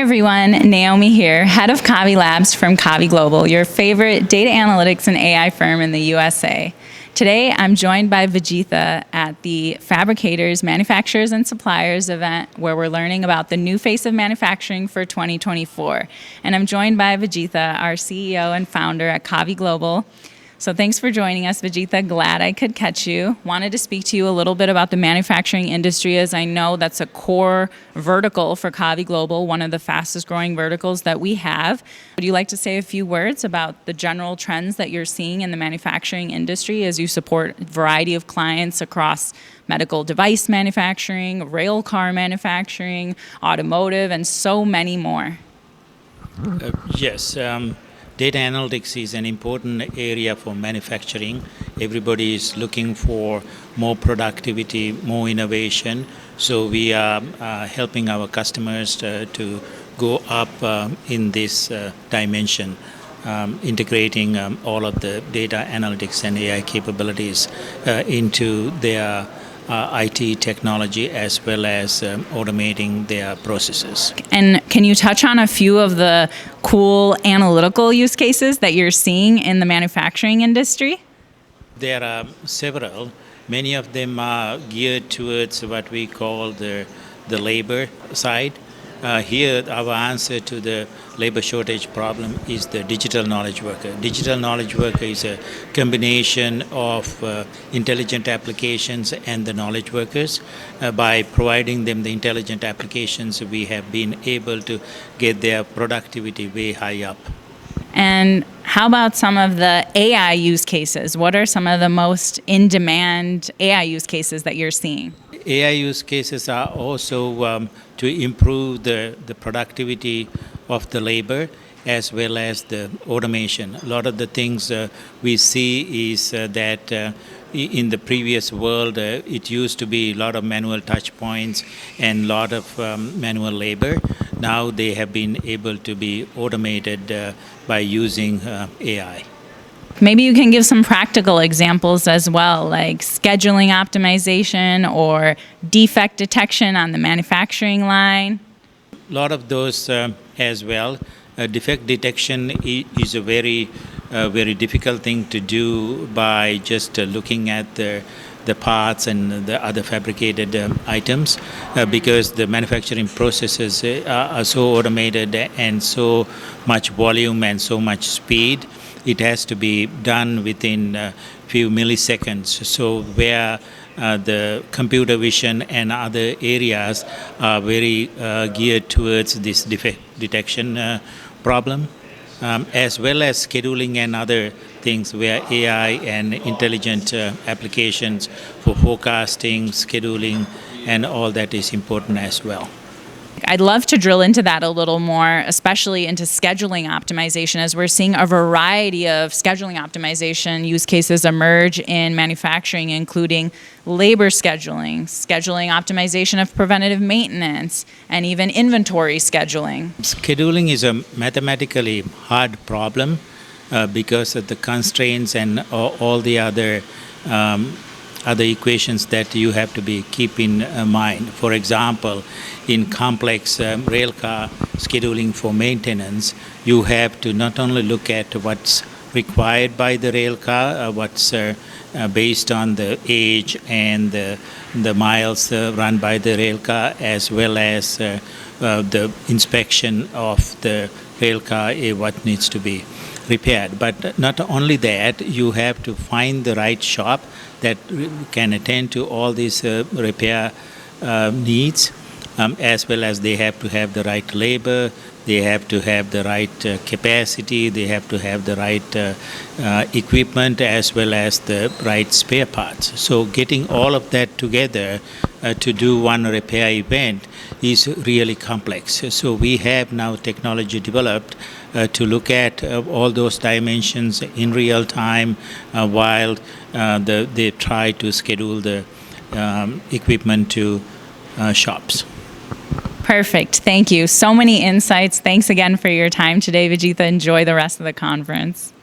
everyone, Naomi here, head of Kavi Labs from Kavi Global, your favorite data analytics and AI firm in the USA. Today, I'm joined by Vijitha at the Fabricators, Manufacturers, and Suppliers event where we're learning about the new face of manufacturing for 2024. And I'm joined by Vijitha, our CEO and founder at Kavi Global. So thanks for joining us, Vijitha. Glad I could catch you. Wanted to speak to you a little bit about the manufacturing industry, as I know that's a core vertical for Kavi Global, one of the fastest growing verticals that we have. Would you like to say a few words about the general trends that you're seeing in the manufacturing industry as you support a variety of clients across medical device manufacturing, rail car manufacturing, automotive, and so many more? Yes. Data analytics is an important area for manufacturing. Everybody is looking for more productivity, more innovation. So we are helping our customers to go up in this dimension, integrating all of the data analytics and AI capabilities into their IT technology, as well as automating their processes. And can you touch on a few of the cool analytical use cases that you're seeing in the manufacturing industry? There are several. Many of them are geared towards what we call the labor side. Here, our answer to the labor shortage problem is the digital knowledge worker. Digital knowledge worker is a combination of intelligent applications and the knowledge workers. By providing them the intelligent applications, we have been able to get their productivity way high up. And how about some of the AI use cases? What are some of the most in-demand AI use cases that you're seeing? AI use cases are also to improve the productivity of the labor, as well as the automation. A lot of the things we see is that in the previous world, it used to be a lot of manual touch points and a lot of manual labor. Now they have been able to be automated by using AI. Maybe you can give some practical examples as well, like scheduling optimization or defect detection on the manufacturing line. A lot of those as well. Defect detection is a very difficult thing to do by just looking at the parts and the other fabricated items, because the manufacturing processes are so automated and so much volume and so much speed. It has to be done within a few milliseconds. So where the computer vision and other areas are very geared towards this defect detection problem, as well as scheduling and other things where AI and intelligent applications for forecasting, scheduling, and all that is important as well. I'd love to drill into that a little more, especially into scheduling optimization, as we're seeing a variety of scheduling optimization use cases emerge in manufacturing, including labor scheduling, scheduling optimization of preventative maintenance, and even inventory scheduling. Scheduling is a mathematically hard problem because of the constraints and all the other equations that you have to keep in mind. For example, in complex rail car scheduling for maintenance, you have to not only look at what's required by the rail car, what's based on the age and the miles run by the rail car, as well as the inspection of the rail car, what needs to be repaired. But not only that, you have to find the right shop that can attend to all these repair needs, as well as they have to have the right labor, they have to have the right capacity, they have to have the right equipment, as well as the right spare parts. So getting all of that together to do one repair event is really complex. So we have now technology developed to look at all those dimensions in real time while they try to schedule the equipment to shops. Perfect. Thank you. So many insights. Thanks again for your time today, Vijitha. Enjoy the rest of the conference.